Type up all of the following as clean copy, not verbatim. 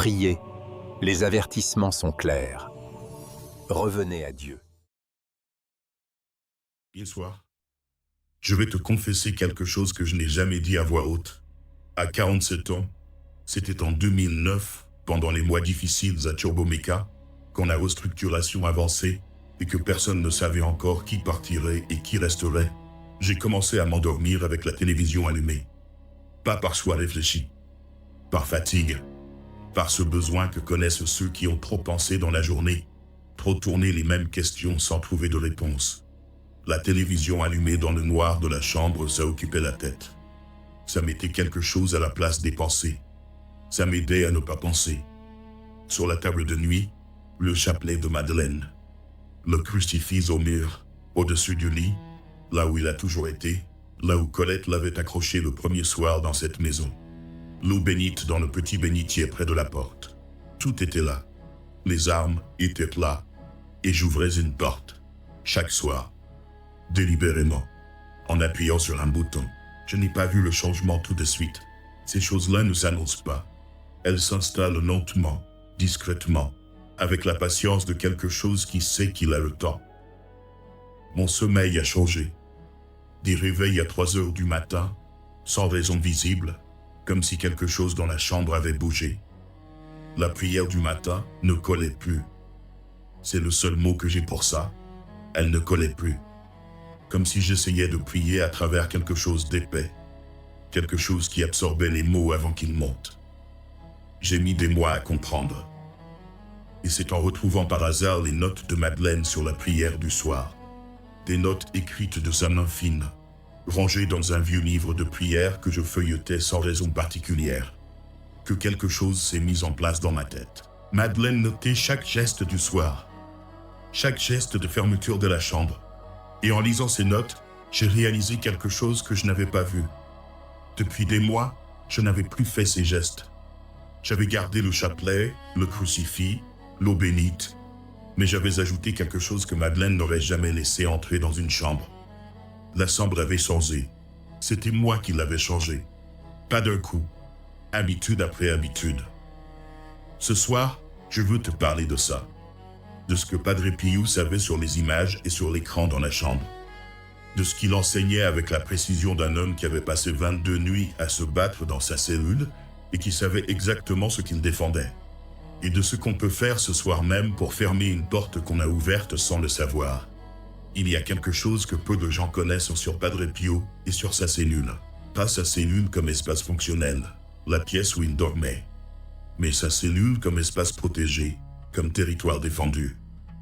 Priez, les avertissements sont clairs. Revenez à Dieu. Bien soir. Je vais te confesser quelque chose que je n'ai jamais dit à voix haute. À 47 ans, c'était en 2009, pendant les mois difficiles à Turbomeca, quand la restructuration avançait et que personne ne savait encore qui partirait et qui resterait, j'ai commencé à m'endormir avec la télévision allumée. Pas par choix réfléchi, par fatigue, par ce besoin que connaissent ceux qui ont trop pensé dans la journée, trop tourné les mêmes questions sans trouver de réponse. La télévision allumée dans le noir de la chambre, ça occupait la tête. Ça mettait quelque chose à la place des pensées. Ça m'aidait à ne pas penser. Sur la table de nuit, le chapelet de Madeleine. Le crucifix au mur, au-dessus du lit, là où il a toujours été, là où Colette l'avait accroché le premier soir dans cette maison. L'eau bénite dans le petit bénitier près de la porte. Tout était là. Les armes étaient là. Et j'ouvrais une porte, chaque soir. Délibérément, en appuyant sur un bouton. Je n'ai pas vu le changement tout de suite. Ces choses-là ne s'annoncent pas. Elles s'installent lentement, discrètement, avec la patience de quelque chose qui sait qu'il a le temps. Mon sommeil a changé. Des réveils à 3 heures du matin, sans raison visible, comme si quelque chose dans la chambre avait bougé. La prière du matin ne collait plus. C'est le seul mot que j'ai pour ça. Elle ne collait plus. Comme si j'essayais de prier à travers quelque chose d'épais, quelque chose qui absorbait les mots avant qu'ils montent. J'ai mis des mois à comprendre. Et c'est en retrouvant par hasard les notes de Madeleine sur la prière du soir, des notes écrites de sa main fine, rangées dans un vieux livre de prière que je feuilletais sans raison particulière, que quelque chose s'est mis en place dans ma tête. Madeleine notait chaque geste du soir, chaque geste de fermeture de la chambre. Et en lisant ces notes, j'ai réalisé quelque chose que je n'avais pas vu. Depuis des mois, je n'avais plus fait ces gestes. J'avais gardé le chapelet, le crucifix, l'eau bénite, mais j'avais ajouté quelque chose que Madeleine n'aurait jamais laissé entrer dans une chambre. La chambre avait changé. C'était moi qui l'avais changé. Pas d'un coup, habitude après habitude. Ce soir, je veux te parler de ça. De ce que Padre Pio savait sur les images et sur l'écran dans la chambre. De ce qu'il enseignait avec la précision d'un homme qui avait passé 22 nuits à se battre dans sa cellule et qui savait exactement ce qu'il défendait. Et de ce qu'on peut faire ce soir même pour fermer une porte qu'on a ouverte sans le savoir. Il y a quelque chose que peu de gens connaissent sur Padre Pio et sur sa cellule. Pas sa cellule comme espace fonctionnel, la pièce où il dormait, mais sa cellule comme espace protégé, comme territoire défendu,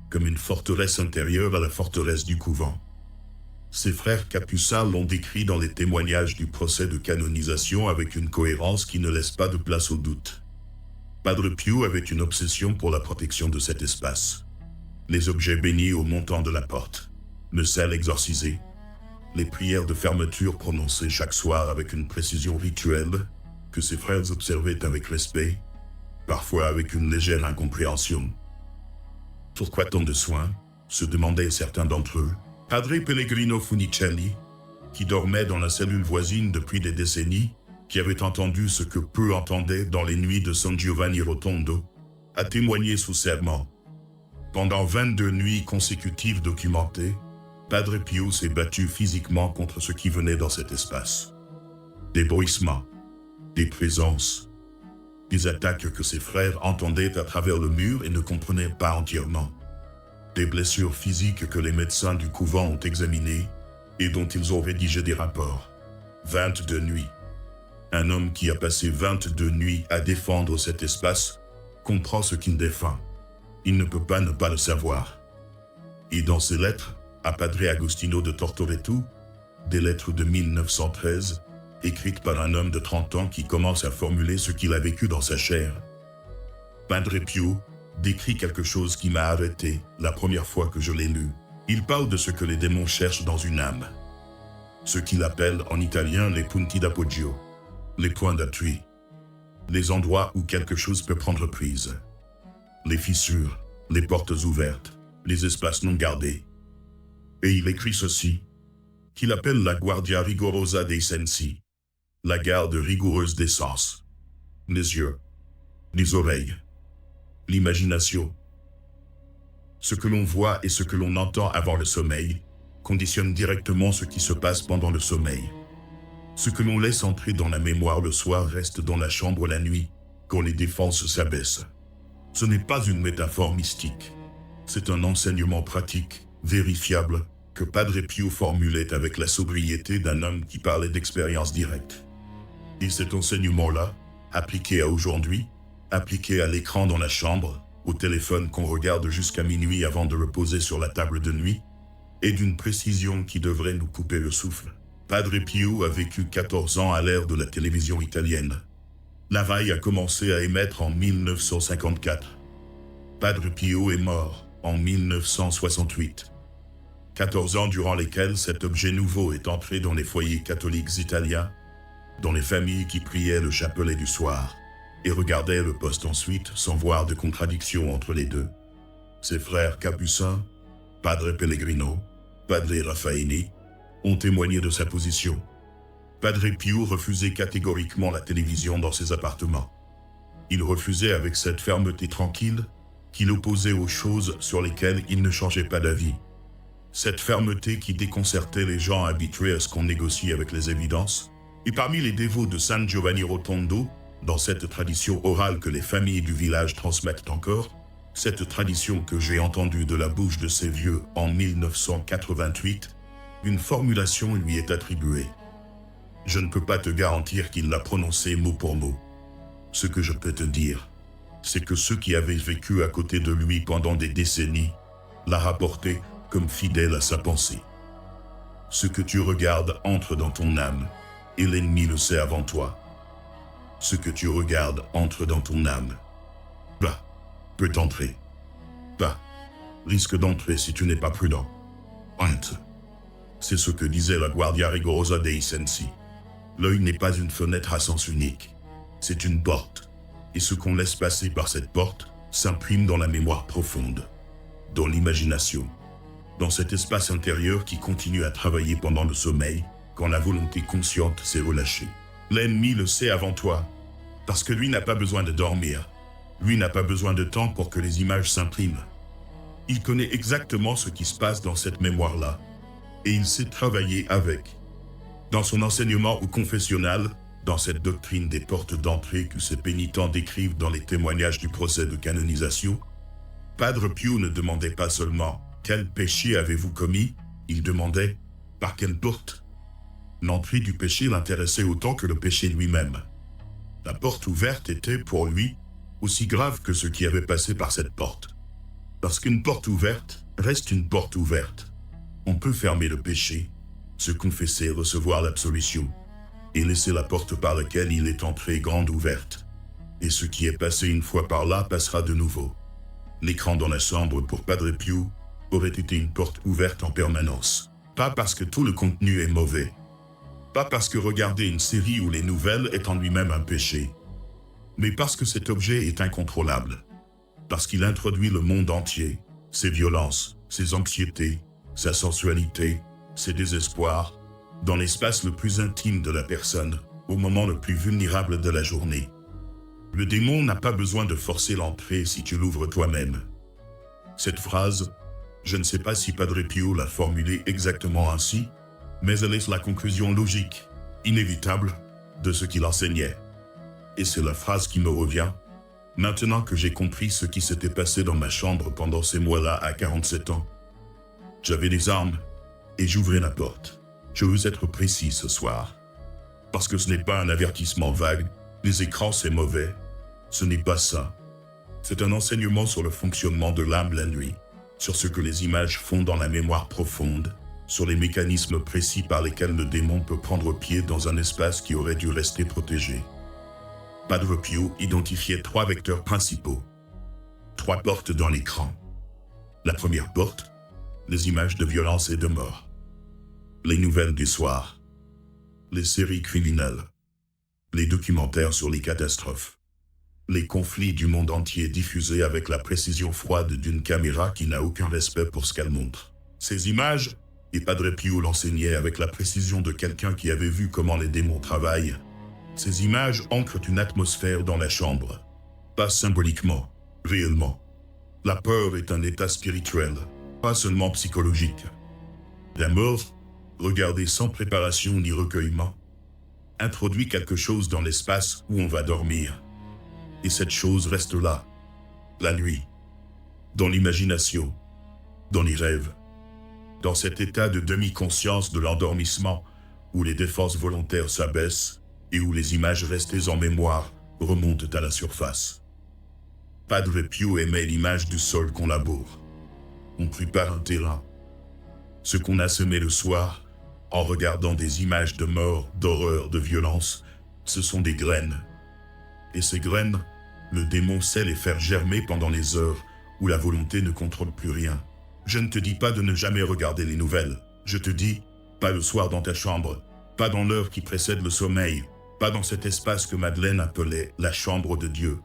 comme une forteresse intérieure à la forteresse du couvent. Ses frères capucins l'ont décrit dans les témoignages du procès de canonisation avec une cohérence qui ne laisse pas de place au doute. Padre Pio avait une obsession pour la protection de cet espace. Les objets bénis au montant de la porte, le sel exorcisé, les prières de fermeture prononcées chaque soir avec une précision rituelle que ses frères observaient avec respect, parfois avec une légère incompréhension. Pourquoi tant de soins, se demandaient certains d'entre eux. Padre Pellegrino Funicelli, qui dormait dans la cellule voisine depuis des décennies, qui avait entendu ce que peu entendaient dans les nuits de San Giovanni Rotondo, a témoigné sous serment. Pendant 22 nuits consécutives documentées, Padre Pio s'est battu physiquement contre ce qui venait dans cet espace. Des bruissements, des présences, des attaques que ses frères entendaient à travers le mur et ne comprenaient pas entièrement. Des blessures physiques que les médecins du couvent ont examinées et dont ils ont rédigé des rapports. 22 nuits. Un homme qui a passé 22 nuits à défendre cet espace comprend ce qu'il défend. Il ne peut pas ne pas le savoir. Et dans ses lettres, à Padre Agostino de Tortoretu, des lettres de 1913, écrite par un homme de 30 ans qui commence à formuler ce qu'il a vécu dans sa chair. Padre Pio décrit quelque chose qui m'a arrêté la première fois que je l'ai lu. Il parle de ce que les démons cherchent dans une âme. Ce qu'il appelle en italien les punti d'appoggio, les points d'appui, les endroits où quelque chose peut prendre prise, les fissures, les portes ouvertes, les espaces non gardés. Et il écrit ceci, qu'il appelle la guardia rigorosa dei sensi, la garde rigoureuse des sens. Les yeux, les oreilles, l'imagination. Ce que l'on voit et ce que l'on entend avant le sommeil conditionne directement ce qui se passe pendant le sommeil. Ce que l'on laisse entrer dans la mémoire le soir reste dans la chambre la nuit, quand les défenses s'abaissent. Ce n'est pas une métaphore mystique. C'est un enseignement pratique, vérifiable, que Padre Pio formulait avec la sobriété d'un homme qui parlait d'expérience directe. Et cet enseignement-là, appliqué à aujourd'hui, appliqué à l'écran dans la chambre, au téléphone qu'on regarde jusqu'à minuit avant de le poser sur la table de nuit, est d'une précision qui devrait nous couper le souffle. Padre Pio a vécu 14 ans à l'ère de la télévision italienne. La RAI a commencé à émettre en 1954. Padre Pio est mort en 1968. 14 ans durant lesquels cet objet nouveau est entré dans les foyers catholiques italiens, dans les familles qui priaient le chapelet du soir et regardaient le poste ensuite sans voir de contradiction entre les deux. Ses frères capucins, Padre Pellegrino, Padre Raffaelli, ont témoigné de sa position. Padre Pio refusait catégoriquement la télévision dans ses appartements. Il refusait avec cette fermeté tranquille qui l'opposait aux choses sur lesquelles il ne changeait pas d'avis. Cette fermeté qui déconcertait les gens habitués à ce qu'on négocie avec les évidences. Et parmi les dévots de San Giovanni Rotondo, dans cette tradition orale que les familles du village transmettent encore, cette tradition que j'ai entendue de la bouche de ces vieux en 1988, une formulation lui est attribuée. Je ne peux pas te garantir qu'il l'a prononcée mot pour mot. Ce que je peux te dire, c'est que ceux qui avaient vécu à côté de lui pendant des décennies l'a rapporté comme fidèle à sa pensée. Ce que tu regardes entre dans ton âme, et l'ennemi le sait avant toi. Ce que tu regardes entre dans ton âme. Peut entrer. Risque d'entrer si tu n'es pas prudent. Honte. C'est ce que disait la Guardia Rigorosa dei Sensi. L'œil n'est pas une fenêtre à sens unique. C'est une porte. Et ce qu'on laisse passer par cette porte s'imprime dans la mémoire profonde, dans l'imagination, dans cet espace intérieur qui continue à travailler pendant le sommeil, quand la volonté consciente s'est relâchée. L'ennemi le sait avant toi, parce que lui n'a pas besoin de dormir. Lui n'a pas besoin de temps pour que les images s'impriment. Il connaît exactement ce qui se passe dans cette mémoire-là, et il sait travailler avec. Dans son enseignement au confessionnal, dans cette doctrine des portes d'entrée que ces pénitents décrivent dans les témoignages du procès de canonisation, Padre Pio ne demandait pas seulement « Quel péché avez-vous commis ?» Il demandait « Par quelle porte ?» L'entrée du péché l'intéressait autant que le péché lui-même. La porte ouverte était, pour lui, aussi grave que ce qui avait passé par cette porte. Parce qu'une porte ouverte reste une porte ouverte. On peut fermer le péché, se confesser, recevoir l'absolution, et laisser la porte par laquelle il est entré grande ouverte. Et ce qui est passé une fois par là passera de nouveau. L'écran dans la chambre pour Padre Pio aurait été une porte ouverte en permanence. Pas parce que tout le contenu est mauvais. Pas parce que regarder une série ou les nouvelles est en lui-même un péché. Mais parce que cet objet est incontrôlable. Parce qu'il introduit le monde entier, ses violences, ses anxiétés, sa sensualité, ses désespoirs, dans l'espace le plus intime de la personne, au moment le plus vulnérable de la journée. Le démon n'a pas besoin de forcer l'entrée si tu l'ouvres toi-même. Cette phrase, je ne sais pas si Padre Pio l'a formulée exactement ainsi, mais elle est la conclusion logique, inévitable, de ce qu'il enseignait. Et c'est la phrase qui me revient, maintenant que j'ai compris ce qui s'était passé dans ma chambre pendant ces mois-là à 47 ans. J'avais des armes, et j'ouvrais la porte. Je veux être précis ce soir. Parce que ce n'est pas un avertissement vague, les écrans c'est mauvais. Ce n'est pas ça. C'est un enseignement sur le fonctionnement de l'âme la nuit, sur ce que les images font dans la mémoire profonde, sur les mécanismes précis par lesquels le démon peut prendre pied dans un espace qui aurait dû rester protégé. Padre Pio identifiait 3 vecteurs principaux. 3 portes dans l'écran. La première porte, les images de violence et de mort. Les nouvelles du soir. Les séries criminelles. Les documentaires sur les catastrophes. Les conflits du monde entier diffusés avec la précision froide d'une caméra qui n'a aucun respect pour ce qu'elle montre. Ces images, et Padre Pio l'enseignait avec la précision de quelqu'un qui avait vu comment les démons travaillent, ces images ancrent une atmosphère dans la chambre. Pas symboliquement, réellement. La peur est un état spirituel, pas seulement psychologique. La mort, regardée sans préparation ni recueillement, introduit quelque chose dans l'espace où on va dormir. Et cette chose reste là, la nuit, dans l'imagination, dans les rêves, dans cet état de demi-conscience de l'endormissement où les défenses volontaires s'abaissent et où les images restées en mémoire remontent à la surface. Padre Pio aimait l'image du sol qu'on laboure. On prépare un terrain. Ce qu'on a semé le soir, en regardant des images de mort, d'horreur, de violence, ce sont des graines. Et ces graines, le démon sait les faire germer pendant les heures où la volonté ne contrôle plus rien. Je ne te dis pas de ne jamais regarder les nouvelles. Je te dis, pas le soir dans ta chambre, pas dans l'heure qui précède le sommeil, pas dans cet espace que Madeleine appelait la chambre de Dieu.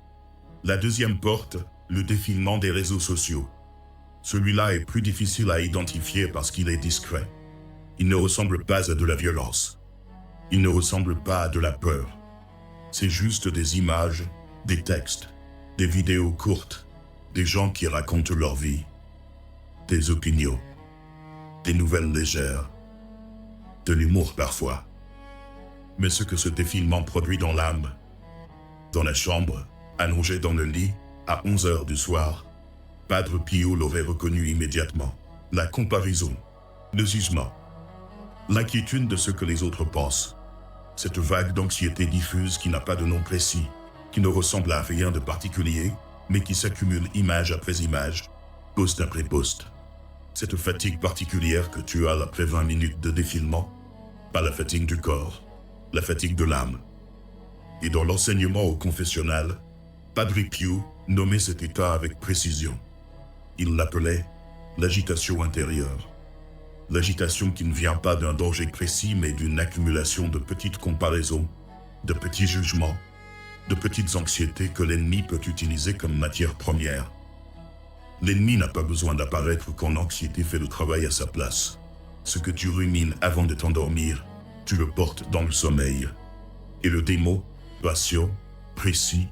La deuxième porte, le défilement des réseaux sociaux. Celui-là est plus difficile à identifier parce qu'il est discret. Il ne ressemble pas à de la violence. Il ne ressemble pas à de la peur. C'est juste des images, des textes, des vidéos courtes, des gens qui racontent leur vie, des opinions, des nouvelles légères, de l'humour parfois. Mais ce que ce défilement produit dans l'âme, dans la chambre, allongé dans le lit, à 11 heures du soir, Padre Pio l'aurait reconnu immédiatement. La comparaison, le jugement, l'inquiétude de ce que les autres pensent, cette vague d'anxiété diffuse qui n'a pas de nom précis, qui ne ressemble à rien de particulier, mais qui s'accumule image après image, poste après poste. Cette fatigue particulière que tu as après 20 minutes de défilement, pas la fatigue du corps, la fatigue de l'âme. Et dans l'enseignement au confessionnal, Padre Pio nommait cet état avec précision. Il l'appelait l'agitation intérieure. L'agitation qui ne vient pas d'un danger précis, mais d'une accumulation de petites comparaisons, de petits jugements, de petites anxiétés que l'ennemi peut utiliser comme matière première. L'ennemi n'a pas besoin d'apparaître quand l'anxiété fait le travail à sa place. Ce que tu rumines avant de t'endormir, tu le portes dans le sommeil. Et le démon, patient, précis,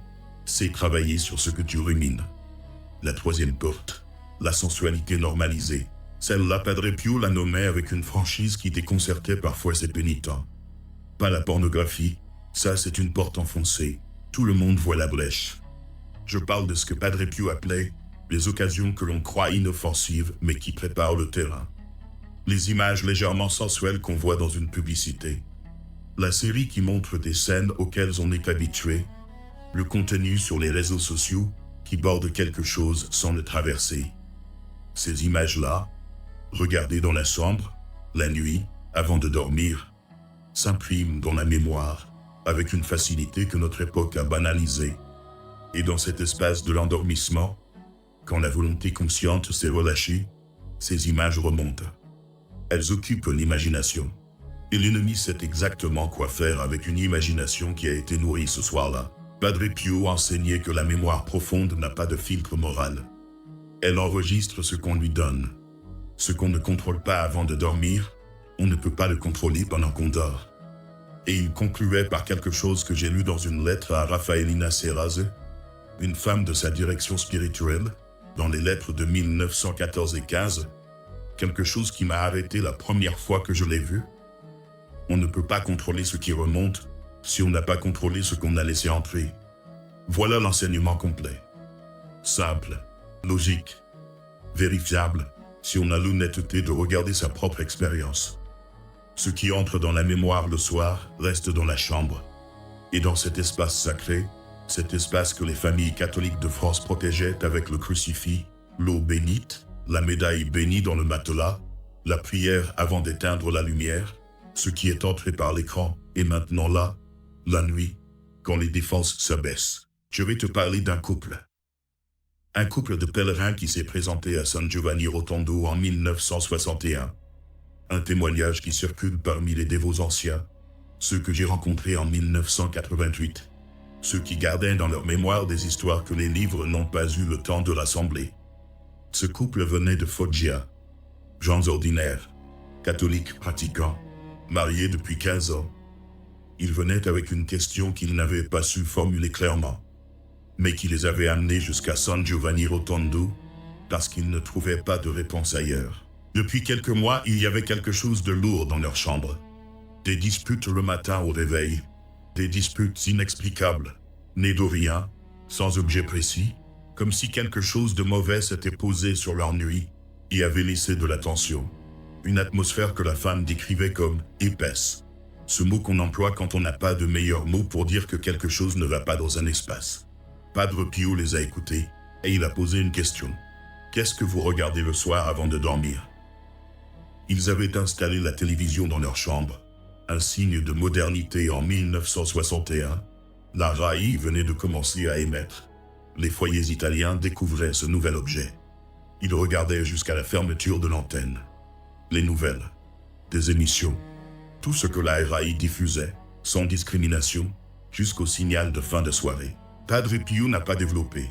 sait travailler sur ce que tu rumines. La troisième porte, la sensualité normalisée. Celle-là, Padre Pio la nommait avec une franchise qui déconcertait parfois ses pénitents. Pas la pornographie, ça c'est une porte enfoncée. Tout le monde voit la brèche. Je parle de ce que Padre Pio appelait les occasions que l'on croit inoffensives mais qui préparent le terrain. Les images légèrement sensuelles qu'on voit dans une publicité. La série qui montre des scènes auxquelles on est habitué. Le contenu sur les réseaux sociaux qui borde quelque chose sans le traverser. Ces images-là, regardées dans la chambre, la nuit, avant de dormir, s'impriment dans la mémoire avec une facilité que notre époque a banalisée. Et dans cet espace de l'endormissement, quand la volonté consciente s'est relâchée, ces images remontent. Elles occupent l'imagination. Et l'ennemi sait exactement quoi faire avec une imagination qui a été nourrie ce soir-là. Padre Pio enseignait que la mémoire profonde n'a pas de filtre moral. Elle enregistre ce qu'on lui donne. Ce qu'on ne contrôle pas avant de dormir, on ne peut pas le contrôler pendant qu'on dort. Et il concluait par quelque chose que j'ai lu dans une lettre à Rafaelina Serraz, une femme de sa direction spirituelle, dans les lettres de 1914 et 15, quelque chose qui m'a arrêté la première fois que je l'ai vu. On ne peut pas contrôler ce qui remonte si on n'a pas contrôlé ce qu'on a laissé entrer. Voilà l'enseignement complet. Simple, logique, vérifiable, si on a l'honnêteté de regarder sa propre expérience. Ce qui entre dans la mémoire le soir reste dans la chambre. Et dans cet espace sacré, cet espace que les familles catholiques de France protégeaient avec le crucifix, l'eau bénite, la médaille bénie dans le matelas, la prière avant d'éteindre la lumière, ce qui est entré par l'écran est maintenant là, la nuit, quand les défenses s'abaissent. Je vais te parler d'un couple. Un couple de pèlerins qui s'est présenté à San Giovanni Rotondo en 1961. Un témoignage qui circule parmi les dévots anciens, ceux que j'ai rencontrés en 1988, ceux qui gardaient dans leur mémoire des histoires que les livres n'ont pas eu le temps de rassembler. Ce couple venait de Foggia, gens ordinaires, catholiques pratiquants, mariés depuis 15 ans. Ils venaient avec une question qu'ils n'avaient pas su formuler clairement. mais qui les avait amenés jusqu'à San Giovanni Rotondo, parce qu'ils ne trouvaient pas de réponse ailleurs. Depuis quelques mois, il y avait quelque chose de lourd dans leur chambre. Des disputes le matin au réveil, des disputes inexplicables, nées de rien, sans objet précis, comme si quelque chose de mauvais s'était posé sur leur nuit et avait laissé de la tension. Une atmosphère que la femme décrivait comme « épaisse ». Ce mot qu'on emploie quand on n'a pas de meilleur mot pour dire que quelque chose ne va pas dans un espace. Padre Pio les a écoutés et il a posé une question. « Qu'est-ce que vous regardez le soir avant de dormir ?» Ils avaient installé la télévision dans leur chambre, un signe de modernité en 1961. La RAI venait de commencer à émettre. Les foyers italiens découvraient ce nouvel objet. Ils regardaient jusqu'à la fermeture de l'antenne. Les nouvelles, des émissions, tout ce que la RAI diffusait, sans discrimination, jusqu'au signal de fin de soirée. Padre Pio n'a pas développé.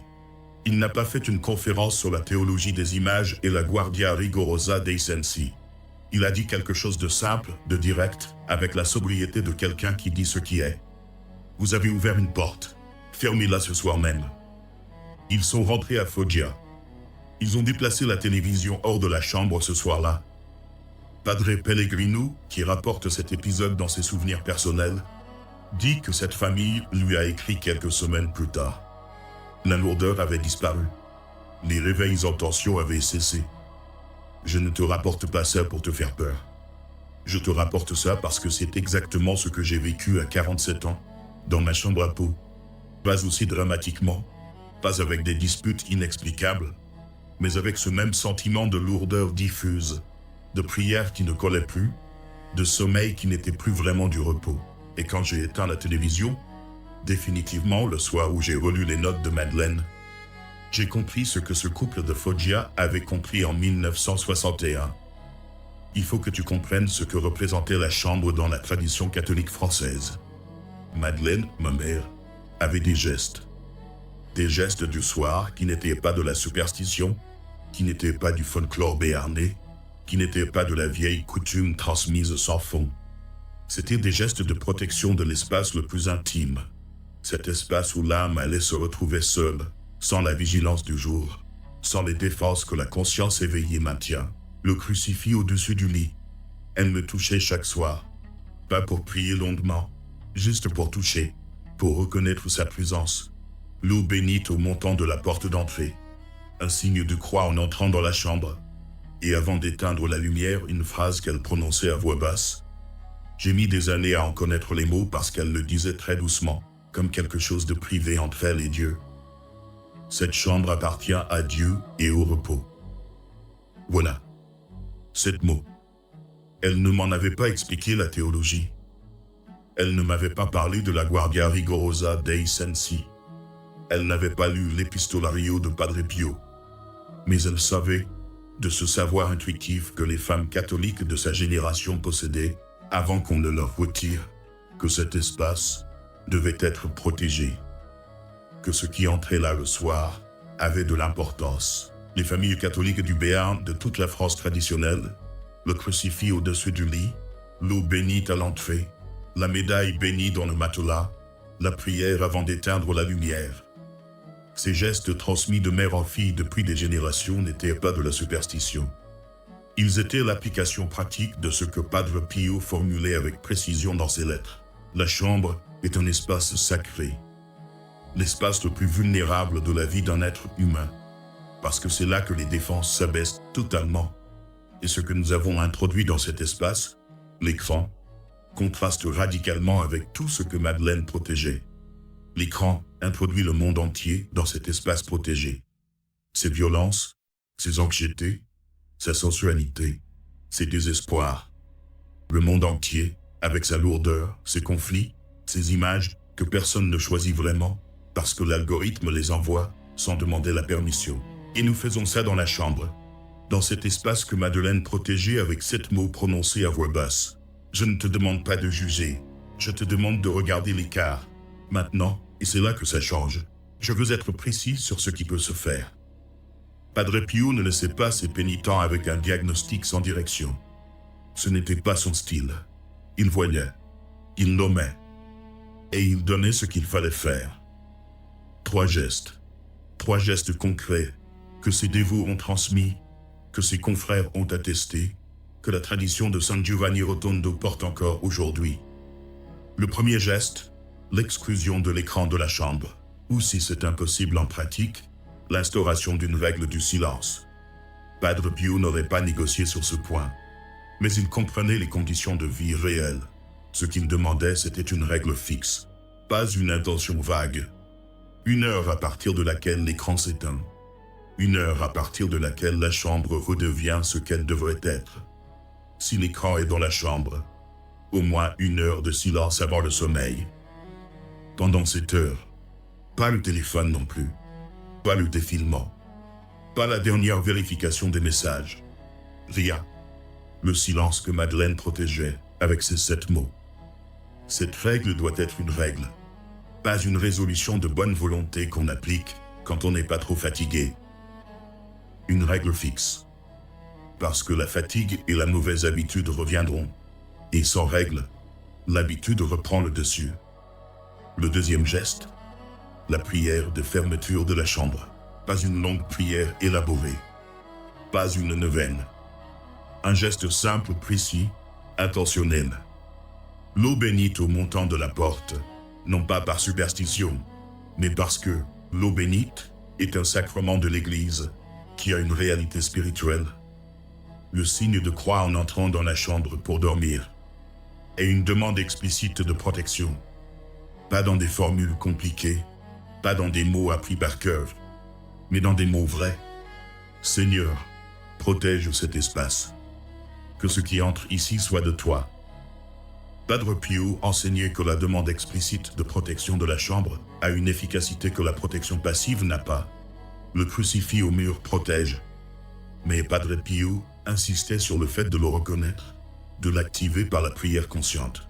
Il n'a pas fait une conférence sur la théologie des images et la guardia rigorosa dei sensi. Il a dit quelque chose de simple, de direct, avec la sobriété de quelqu'un qui dit ce qui est. Vous avez ouvert une porte. Fermez-la ce soir même. Ils sont rentrés à Foggia. Ils ont déplacé la télévision hors de la chambre ce soir-là. Padre Pellegrino, qui rapporte cet épisode dans ses souvenirs personnels, dit que cette famille lui a écrit quelques semaines plus tard. La lourdeur avait disparu. Les réveils en tension avaient cessé. Je ne te rapporte pas ça pour te faire peur. Je te rapporte ça parce que c'est exactement ce que j'ai vécu à 47 ans, dans ma chambre à peau. Pas aussi dramatiquement, pas avec des disputes inexplicables, mais avec ce même sentiment de lourdeur diffuse, de prière qui ne collait plus, de sommeil qui n'était plus vraiment du repos. Et quand j'ai éteint la télévision, définitivement le soir où j'ai relu les notes de Madeleine, j'ai compris ce que ce couple de Foggia avait compris en 1961. Il faut que tu comprennes ce que représentait la chambre dans la tradition catholique française. Madeleine, ma mère, avait des gestes. Des gestes du soir qui n'étaient pas de la superstition, qui n'étaient pas du folklore béarnais, qui n'étaient pas de la vieille coutume transmise sans fond. C'étaient des gestes de protection de l'espace le plus intime. Cet espace où l'âme allait se retrouver seule, sans la vigilance du jour, sans les défenses que la conscience éveillée maintient. Le crucifix au-dessus du lit. Elle me touchait chaque soir. Pas pour prier longuement, juste pour toucher, pour reconnaître sa présence. L'eau bénite au montant de la porte d'entrée. Un signe de croix en entrant dans la chambre. Et avant d'éteindre la lumière, une phrase qu'elle prononçait à voix basse. J'ai mis des années à en connaître les mots parce qu'elle le disait très doucement, comme quelque chose de privé entre elle et Dieu. Cette chambre appartient à Dieu et au repos. Voilà. 7 mots. Elle ne m'en avait pas expliqué la théologie. Elle ne m'avait pas parlé de la guardia rigorosa dei sensi. Elle n'avait pas lu l'épistolario de Padre Pio. Mais elle savait, de ce savoir intuitif que les femmes catholiques de sa génération possédaient, avant qu'on ne leur retire, que cet espace devait être protégé. Que ce qui entrait là le soir avait de l'importance. Les familles catholiques du Béarn, de toute la France traditionnelle, le crucifix au-dessus du lit, l'eau bénite à l'entrée, la médaille bénie dans le matelas, la prière avant d'éteindre la lumière. Ces gestes transmis de mère en fille depuis des générations n'étaient pas de la superstition. Ils étaient l'application pratique de ce que Padre Pio formulait avec précision dans ses lettres. La chambre est un espace sacré, l'espace le plus vulnérable de la vie d'un être humain, parce que c'est là que les défenses s'abaissent totalement. Et ce que nous avons introduit dans cet espace, l'écran, contraste radicalement avec tout ce que Madeleine protégeait. L'écran introduit le monde entier dans cet espace protégé. Ses violences, ses anxiétés, sa sensualité, ses désespoirs. Le monde entier, avec sa lourdeur, ses conflits, ses images que personne ne choisit vraiment, parce que l'algorithme les envoie sans demander la permission. Et nous faisons ça dans la chambre, dans cet espace que Madeleine protégeait avec 7 mots prononcés à voix basse. Je ne te demande pas de juger, je te demande de regarder l'écart. Maintenant, et c'est là que ça change, je veux être précis sur ce qui peut se faire. Padre Pio ne laissait pas ses pénitents avec un diagnostic sans direction. Ce n'était pas son style. Il voyait, il nommait, et il donnait ce qu'il fallait faire. 3 gestes. 3 gestes concrets que ces dévots ont transmis, que ses confrères ont attestés, que la tradition de San Giovanni Rotondo porte encore aujourd'hui. Le premier geste, l'exclusion de l'écran de la chambre, ou si c'est impossible en pratique, l'instauration d'une règle du silence. Padre Pio n'aurait pas négocié sur ce point, mais il comprenait les conditions de vie réelles. Ce qu'il demandait, c'était une règle fixe, pas une intention vague. 1 heure à partir de laquelle l'écran s'éteint. 1 heure à partir de laquelle la chambre redevient ce qu'elle devrait être. Si l'écran est dans la chambre, au moins 1 heure de silence avant le sommeil. Pendant cette heure, pas le téléphone non plus, pas le défilement, pas la dernière vérification des messages. Rien. Le silence que Madeleine protégeait avec ces 7 mots. Cette règle doit être une règle, pas une résolution de bonne volonté qu'on applique quand on n'est pas trop fatigué. Une règle fixe. Parce que la fatigue et la mauvaise habitude reviendront. Et sans règle, l'habitude reprend le dessus. Le deuxième geste, la prière de fermeture de la chambre. Pas une longue prière élaborée. Pas une neuvaine. Un geste simple, précis, intentionnel. L'eau bénite au montant de la porte, non pas par superstition, mais parce que l'eau bénite est un sacrement de l'Église qui a une réalité spirituelle. Le signe de croix en entrant dans la chambre pour dormir et une demande explicite de protection. Pas dans des formules compliquées, pas dans des mots appris par cœur, mais dans des mots vrais. Seigneur, protège cet espace. Que ce qui entre ici soit de toi. Padre Pio enseignait que la demande explicite de protection de la chambre a une efficacité que la protection passive n'a pas. Le crucifix au mur protège. Mais Padre Pio insistait sur le fait de le reconnaître, de l'activer par la prière consciente.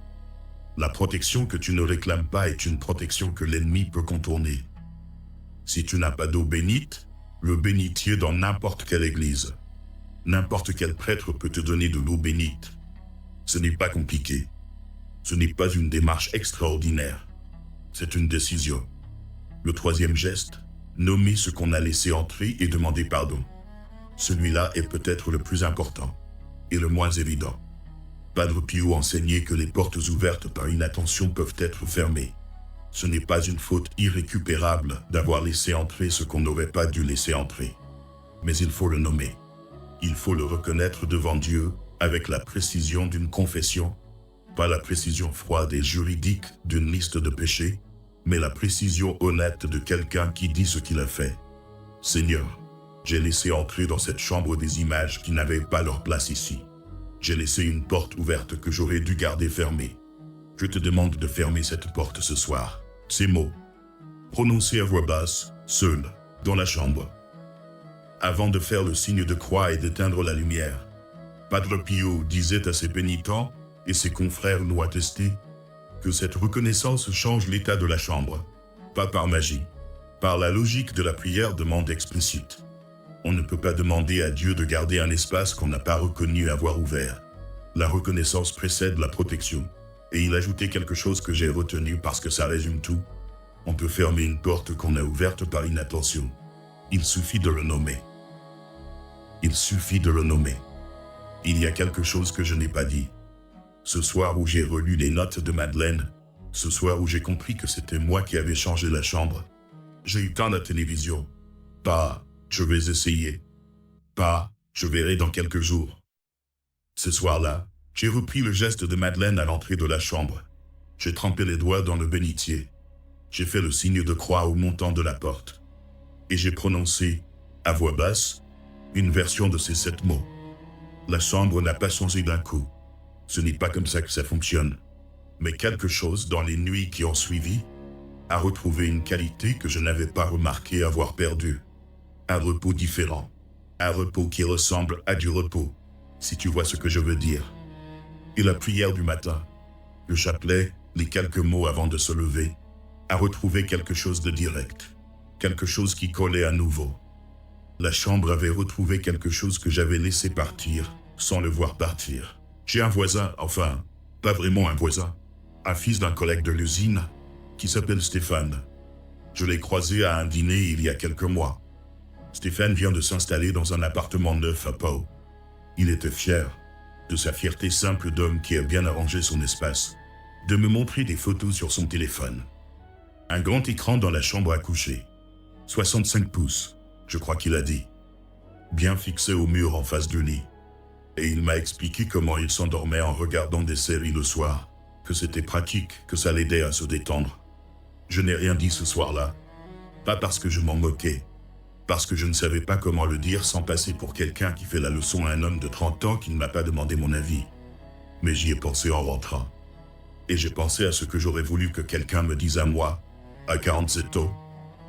La protection que tu ne réclames pas est une protection que l'ennemi peut contourner. Si tu n'as pas d'eau bénite, le bénitier dans n'importe quelle église, n'importe quel prêtre peut te donner de l'eau bénite. Ce n'est pas compliqué. Ce n'est pas une démarche extraordinaire. C'est une décision. Le troisième geste, nommer ce qu'on a laissé entrer et demander pardon. Celui-là est peut-être le plus important et le moins évident. Padre Pio enseignait que les portes ouvertes par inattention peuvent être fermées. Ce n'est pas une faute irrécupérable d'avoir laissé entrer ce qu'on n'aurait pas dû laisser entrer. Mais il faut le nommer. Il faut le reconnaître devant Dieu avec la précision d'une confession, pas la précision froide et juridique d'une liste de péchés, mais la précision honnête de quelqu'un qui dit ce qu'il a fait. Seigneur, j'ai laissé entrer dans cette chambre des images qui n'avaient pas leur place ici. J'ai laissé une porte ouverte que j'aurais dû garder fermée. Je te demande de fermer cette porte ce soir. Ces mots, prononcés à voix basse, seul, dans la chambre. Avant de faire le signe de croix et d'éteindre la lumière, Padre Pio disait à ses pénitents, et ses confrères l'ont attesté, que cette reconnaissance change l'état de la chambre, pas par magie, par la logique de la prière demande explicite. On ne peut pas demander à Dieu de garder un espace qu'on n'a pas reconnu avoir ouvert. La reconnaissance précède la protection. Et il ajoutait quelque chose que j'ai retenu parce que ça résume tout. On peut fermer une porte qu'on a ouverte par inattention. Il suffit de le nommer. Il suffit de le nommer. Il y a quelque chose que je n'ai pas dit. Ce soir où j'ai relu les notes de Madeleine, ce soir où j'ai compris que c'était moi qui avais changé la chambre, j'ai éteint la télévision. Pas « je vais essayer ». Pas « je verrai dans quelques jours ». Ce soir-là, j'ai repris le geste de Madeleine à l'entrée de la chambre. J'ai trempé les doigts dans le bénitier. J'ai fait le signe de croix au montant de la porte. Et j'ai prononcé, à voix basse, une version de ces 7 mots. La chambre n'a pas changé d'un coup. Ce n'est pas comme ça que ça fonctionne. Mais quelque chose dans les nuits qui ont suivi a retrouvé une qualité que je n'avais pas remarqué avoir perdue. Un repos différent. Un repos qui ressemble à du repos, si tu vois ce que je veux dire. Et la prière du matin, le chapelet, les quelques mots avant de se lever, a retrouvé quelque chose de direct, quelque chose qui collait à nouveau. La chambre avait retrouvé quelque chose que j'avais laissé partir, sans le voir partir. J'ai un voisin, enfin, pas vraiment un voisin, un fils d'un collègue de l'usine, qui s'appelle Stéphane. Je l'ai croisé à un dîner il y a quelques mois. Stéphane vient de s'installer dans un appartement neuf à Pau. Il était fier, de sa fierté simple d'homme qui a bien arrangé son espace, de me montrer des photos sur son téléphone. Un grand écran dans la chambre à coucher. 65 pouces, je crois qu'il a dit. Bien fixé au mur en face du lit. Et il m'a expliqué comment il s'endormait en regardant des séries le soir, que c'était pratique, que ça l'aidait à se détendre. Je n'ai rien dit ce soir-là. Pas parce que je m'en moquais, parce que je ne savais pas comment le dire sans passer pour quelqu'un qui fait la leçon à un homme de 30 ans qui ne m'a pas demandé mon avis. Mais j'y ai pensé en rentrant. Et j'ai pensé à ce que j'aurais voulu que quelqu'un me dise à moi, à 47 ans,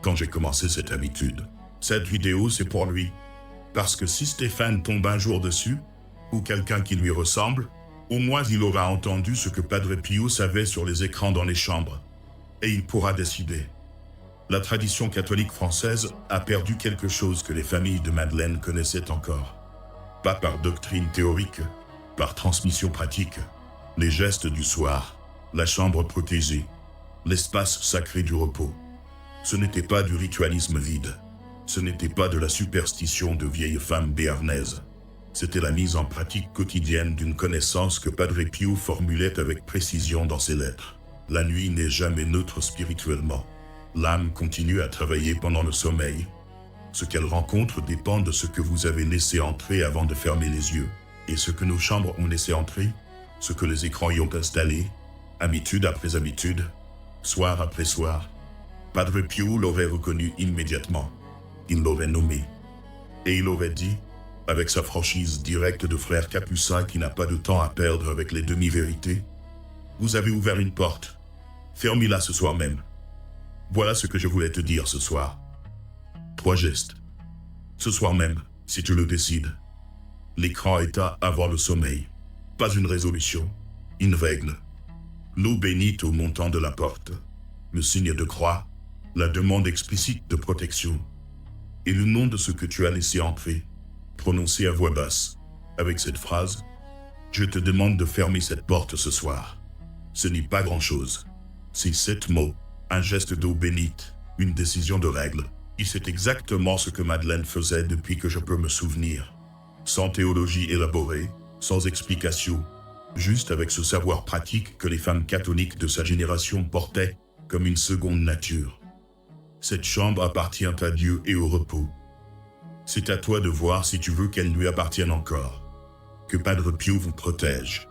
quand j'ai commencé cette habitude. Cette vidéo, c'est pour lui. Parce que si Stéphane tombe un jour dessus, ou quelqu'un qui lui ressemble, au moins il aura entendu ce que Padre Pio savait sur les écrans dans les chambres. Et il pourra décider. La tradition catholique française a perdu quelque chose que les familles de Madeleine connaissaient encore. Pas par doctrine théorique, par transmission pratique. Les gestes du soir, la chambre protégée, l'espace sacré du repos. Ce n'était pas du ritualisme vide. Ce n'était pas de la superstition de vieilles femmes béarnaises. C'était la mise en pratique quotidienne d'une connaissance que Padre Pio formulait avec précision dans ses lettres. La nuit n'est jamais neutre spirituellement. L'âme continue à travailler pendant le sommeil. Ce qu'elle rencontre dépend de ce que vous avez laissé entrer avant de fermer les yeux. Et ce que nos chambres ont laissé entrer, ce que les écrans y ont installé, habitude après habitude, soir après soir, Padre Pio l'aurait reconnu immédiatement. Il l'aurait nommé. Et il aurait dit, avec sa franchise directe de frère capucin qui n'a pas de temps à perdre avec les demi-vérités, « Vous avez ouvert une porte. Fermez-la ce soir même. Voilà ce que je voulais te dire ce soir. » 3 gestes. Ce soir même, si tu le décides. L'écran éteint avant le sommeil. Pas une résolution, une règle. L'eau bénite au montant de la porte. Le signe de croix, la demande explicite de protection. Et le nom de ce que tu as laissé entrer, prononcé à voix basse, avec cette phrase, « Je te demande de fermer cette porte ce soir. » Ce n'est pas grand-chose. C'est 7 mots, un geste d'eau bénite, une décision de règle. Et c'est exactement ce que Madeleine faisait depuis que je peux me souvenir. Sans théologie élaborée, sans explication, juste avec ce savoir pratique que les femmes catholiques de sa génération portaient comme une seconde nature. Cette chambre appartient à Dieu et au repos. C'est à toi de voir si tu veux qu'elle lui appartienne encore. Que Padre Pio vous protège.